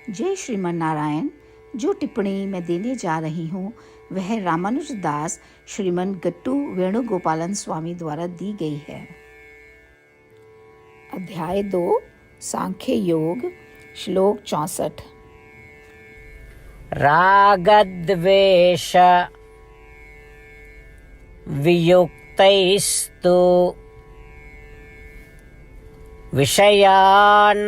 जय श्रीमन नारायण। जो टिप्पणी मैं देने जा रही हूँ वह रामानुज दास श्रीमन गट्टू वेणुगोपालन स्वामी द्वारा दी गई है। अध्याय 2 सांख्य योग, श्लोक 64। रागद्वेष वियुक्तैस्तु विषयान्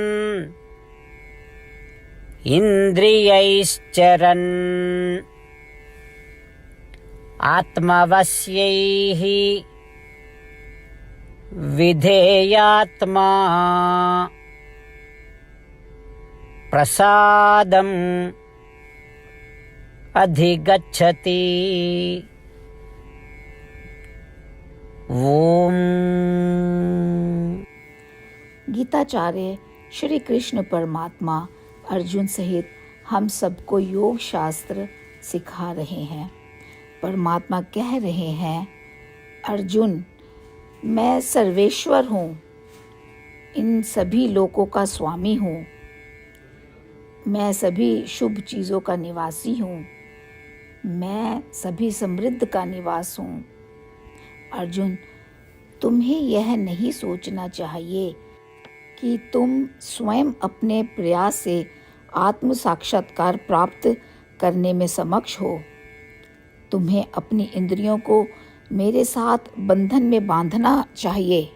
इन्द्रियैश्चरन् आत्मवश्यैः विधेयात्मा प्रसादम् अधिगच्छति। ओम। गीताचार्य श्री कृष्ण परमात्मा अर्जुन सहित हम सबको योग शास्त्र सिखा रहे हैं। परमात्मा कह रहे हैं, अर्जुन, मैं सर्वेश्वर हूँ, इन सभी लोकों का स्वामी हूँ, मैं सभी शुभ चीज़ों का निवासी हूँ, मैं सभी समृद्ध का निवास हूँ। अर्जुन, तुम्हें यह नहीं सोचना चाहिए कि तुम स्वयं अपने प्रयास से आत्म साक्षात्कार प्राप्त करने में समक्ष हो। तुम्हें अपनी इंद्रियों को मेरे साथ बंधन में बांधना चाहिए।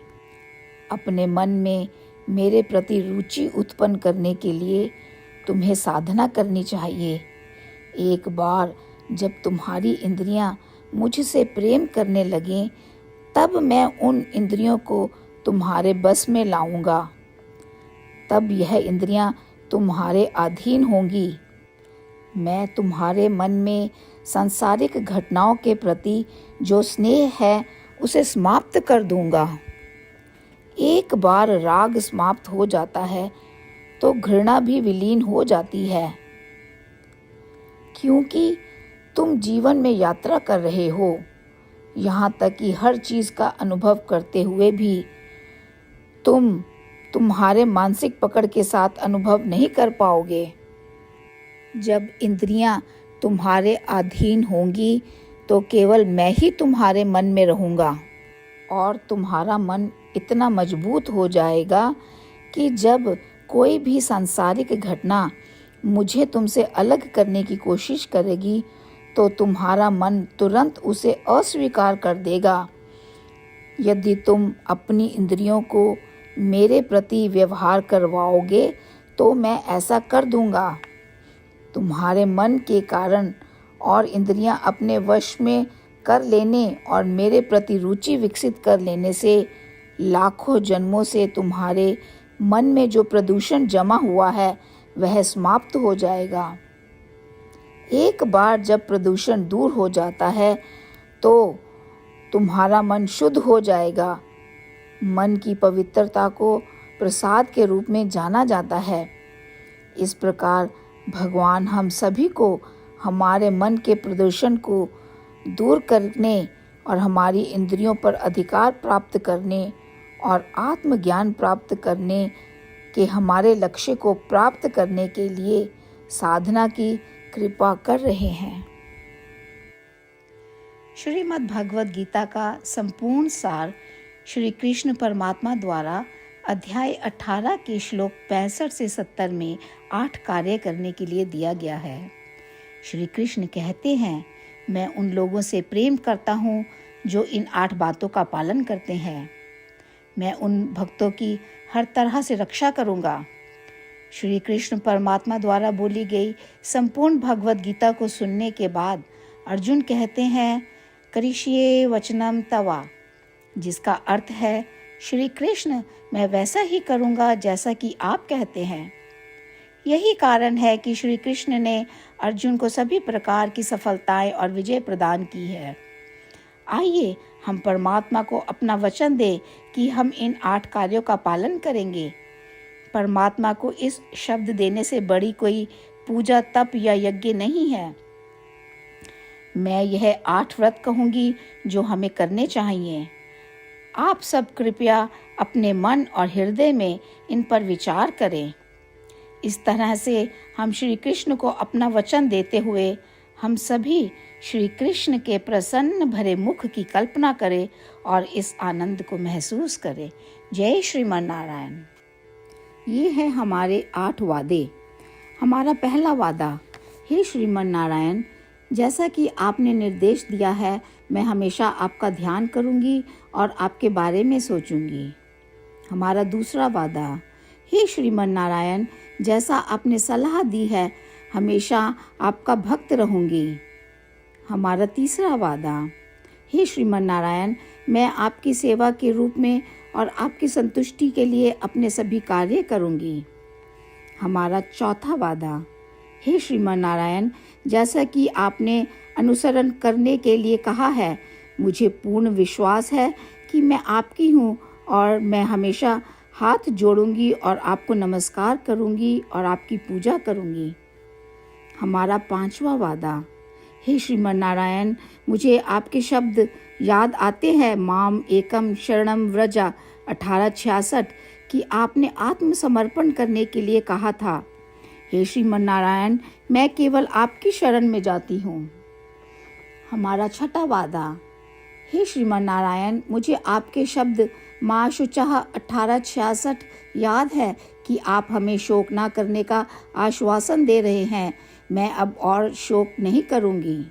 अपने मन में मेरे प्रति रुचि उत्पन्न करने के लिए तुम्हें साधना करनी चाहिए। एक बार जब तुम्हारी इंद्रियां मुझसे प्रेम करने लगें, तब मैं उन इंद्रियों को तुम्हारे बस में लाऊंगा। तब यह इंद्रियां तुम्हारे अधीन होंगी। मैं तुम्हारे मन में सांसारिक घटनाओं के प्रति जो स्नेह है उसे समाप्त कर दूंगा। एक बार राग समाप्त हो जाता है तो घृणा भी विलीन हो जाती है। क्योंकि तुम जीवन में यात्रा कर रहे हो, यहाँ तक कि हर चीज का अनुभव करते हुए भी तुम्हारे मानसिक पकड़ के साथ अनुभव नहीं कर पाओगे। जब इंद्रियां तुम्हारे अधीन होंगी तो केवल मैं ही तुम्हारे मन में रहूंगा और तुम्हारा मन इतना मजबूत हो जाएगा कि जब कोई भी सांसारिक घटना मुझे तुमसे अलग करने की कोशिश करेगी तो तुम्हारा मन तुरंत उसे अस्वीकार कर देगा। यदि तुम अपनी इंद्रियों को मेरे प्रति व्यवहार करवाओगे तो मैं ऐसा कर दूंगा। तुम्हारे मन के कारण और इंद्रियां अपने वश में कर लेने और मेरे प्रति रुचि विकसित कर लेने से लाखों जन्मों से तुम्हारे मन में जो प्रदूषण जमा हुआ है वह समाप्त हो जाएगा। एक बार जब प्रदूषण दूर हो जाता है तो तुम्हारा मन शुद्ध हो जाएगा। मन की पवित्रता को प्रसाद के रूप में जाना जाता है। इस प्रकार भगवान हम सभी को हमारे मन के प्रदूषण को दूर करने और हमारी इंद्रियों पर अधिकार प्राप्त करने और आत्मज्ञान प्राप्त करने के हमारे लक्ष्य को प्राप्त करने के लिए साधना की कृपा कर रहे हैं। श्रीमद् भगवद गीता का संपूर्ण सार श्री कृष्ण परमात्मा द्वारा अध्याय 18 के श्लोक 65 से 70 में 8 कार्य करने के लिए दिया गया है। श्री कृष्ण कहते हैं, मैं उन लोगों से प्रेम करता हूँ जो इन 8 बातों का पालन करते हैं। मैं उन भक्तों की हर तरह से रक्षा करूँगा। श्री कृष्ण परमात्मा द्वारा बोली गई संपूर्ण भगवद गीता को सुनने के बाद अर्जुन कहते हैं, करिष्ये वचनम तवा, जिसका अर्थ है, श्री कृष्ण, मैं वैसा ही करूँगा जैसा कि आप कहते हैं। यही कारण है कि श्री कृष्ण ने अर्जुन को सभी प्रकार की सफलताएं और विजय प्रदान की है। आइए हम परमात्मा को अपना वचन दें कि हम इन 8 कार्यों का पालन करेंगे। परमात्मा को इस शब्द देने से बड़ी कोई पूजा, तप या यज्ञ नहीं है। मैं यह 8 व्रत कहूँगी जो हमें करने चाहिए। आप सब कृपया अपने मन और हृदय में इन पर विचार करें। इस तरह से हम श्री कृष्ण को अपना वचन देते हुए हम सभी श्री कृष्ण के प्रसन्न भरे मुख की कल्पना करें और इस आनंद को महसूस करें। जय श्रीमन नारायण। ये है हमारे 8 वादे। हमारा पहला वादा, हे श्रीमन नारायण, जैसा कि आपने निर्देश दिया है मैं हमेशा आपका ध्यान करूंगी और आपके बारे में सोचूंगी। हमारा दूसरा वादा, हे श्रीमन नारायण, जैसा आपने सलाह दी है हमेशा आपका भक्त रहूंगी। हमारा तीसरा वादा, हे श्रीमन नारायण, मैं आपकी सेवा के रूप में और आपकी संतुष्टि के लिए अपने सभी कार्य करूंगी। हमारा चौथा वादा, हे श्रीमन नारायण, जैसा कि आपने अनुसरण करने के लिए कहा है मुझे पूर्ण विश्वास है कि मैं आपकी हूँ और मैं हमेशा हाथ जोड़ूंगी और आपको नमस्कार करूंगी और आपकी पूजा करूंगी। हमारा पांचवा वादा, हे श्रीमन नारायण, मुझे आपके शब्द याद आते हैं माम एकम शरणम व्रजा 1866 कि आपने आत्मसमर्पण करने के लिए कहा था। हे श्रीमन नारायण, मैं केवल आपकी शरण में जाती हूँ। हमारा छठा वादा, हे श्रीमन नारायण, मुझे आपके शब्द माँ शुचः 1866 याद है कि आप हमें शोक ना करने का आश्वासन दे रहे हैं। मैं अब और शोक नहीं करूँगी।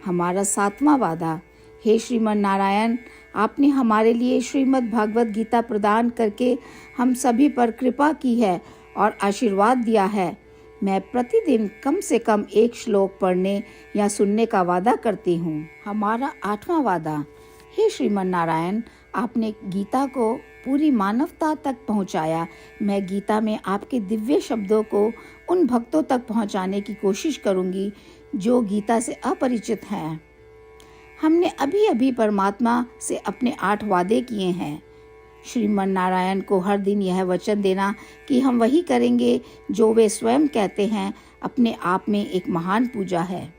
हमारा सातवां वादा, हे श्रीमन नारायण, आपने हमारे लिए श्रीमद् भागवत गीता प्रदान करके हम सभी पर कृपा की है और आशीर्वाद दिया है। मैं प्रतिदिन कम से कम 1 श्लोक पढ़ने या सुनने का वादा करती हूँ। हमारा 8वां वादा, हे श्रीमन नारायण, आपने गीता को पूरी मानवता तक पहुँचाया। मैं गीता में आपके दिव्य शब्दों को उन भक्तों तक पहुँचाने की कोशिश करूँगी जो गीता से अपरिचित हैं। हमने अभी अभी परमात्मा से अपने 8 वादे किए हैं। श्रीमन नारायण को हर दिन यह वचन देना कि हम वही करेंगे जो वे स्वयं कहते हैं अपने आप में एक महान पूजा है।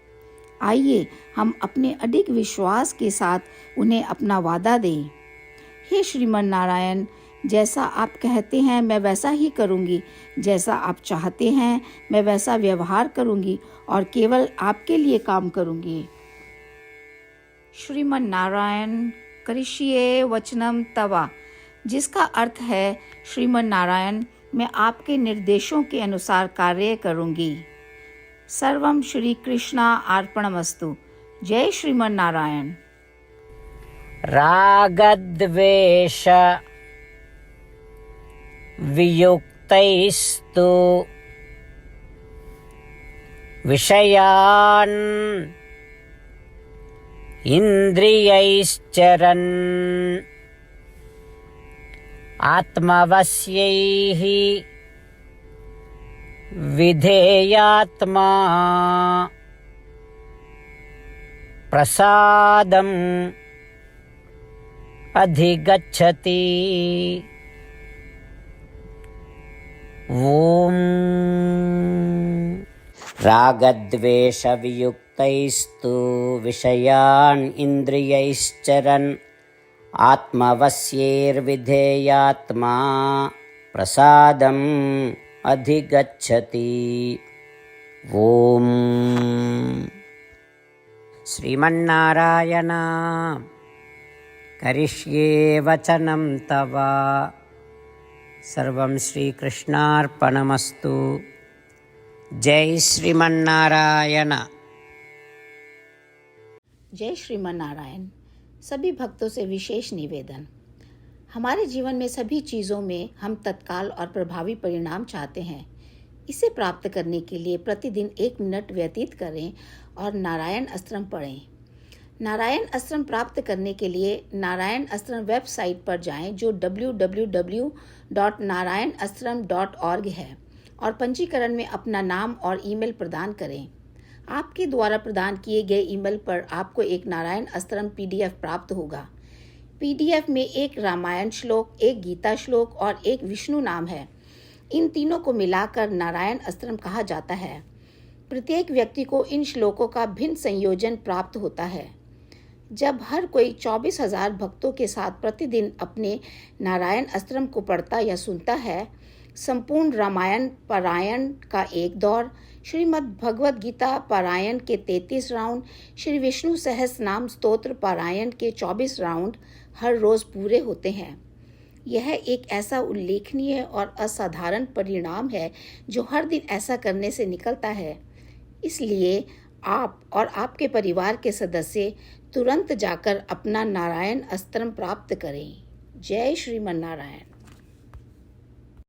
आइए हम अपने अडिग विश्वास के साथ उन्हें अपना वादा दें। हे श्रीमन नारायण, जैसा आप कहते हैं मैं वैसा ही करूँगी, जैसा आप चाहते हैं मैं वैसा व्यवहार करूँगी और केवल आपके लिए काम करूँगी। श्रीमन नारायण करिष्ये वचनम तवा, जिसका अर्थ है श्रीमन नारायण मैं आपके निर्देशों के अनुसार कार्य करूँगी। सर्वम श्री कृष्णा अर्पणमस्तु। जय श्रीमन नारायण। रागद्वेष वियुक्तैस्तु विषयान् इन्द्रियैश्चरन् आत्मवश्यैः विधेयात्मा प्रसादम् अधिगच्छति। ॐ रागद्वेषवियुक्तैस्तु विषयान् इन्द्रियैश्चरन् आत्मवश्यैर्विधेयात्मा प्रसादम् अधिगच्छति। ॐ श्रीमन्नारायण करिष्ये वचनं तव। सर्वं श्रीकृष्णार्पणमस्तु। जय श्रीमन्नारायण। जय श्रीमन नारायण। सभी भक्तों से विशेष निवेदन, हमारे जीवन में सभी चीज़ों में हम तत्काल और प्रभावी परिणाम चाहते हैं। इसे प्राप्त करने के लिए प्रतिदिन 1 मिनट व्यतीत करें और नारायण अस्त्रम पढ़ें। नारायण अस्त्रम प्राप्त करने के लिए नारायण अस्त्रम वेबसाइट पर जाएं जो www.narayanastram.org है और पंजीकरण में अपना नाम और ईमेल प्रदान करें। आपके द्वारा प्रदान किए गए ईमेल पर आपको एक नारायण अस्त्रम PDF प्राप्त होगा। PDF में 1 रामायण श्लोक, 1 गीता श्लोक और 1 विष्णु नाम है। इन तीनों को मिलाकर नारायण अस्त्रम कहा जाता है। प्रत्येक व्यक्ति को इन श्लोकों का भिन्न संयोजन प्राप्त होता है। जब हर कोई 24,000 भक्तों के साथ प्रतिदिन अपने नारायण अस्त्रम को पढ़ता या सुनता है संपूर्ण रामायण पारायण का एक दौर, श्रीमद् भगवद गीता पारायण के 33 राउंड, श्री विष्णु सहस्त्र नाम स्तोत्र पारायण के 24 राउंड हर रोज पूरे होते हैं। यह एक ऐसा उल्लेखनीय और असाधारण परिणाम है जो हर दिन ऐसा करने से निकलता है। इसलिए आप और आपके परिवार के सदस्य तुरंत जाकर अपना नारायण अस्त्रम प्राप्त करें। जय श्रीमन नारायण।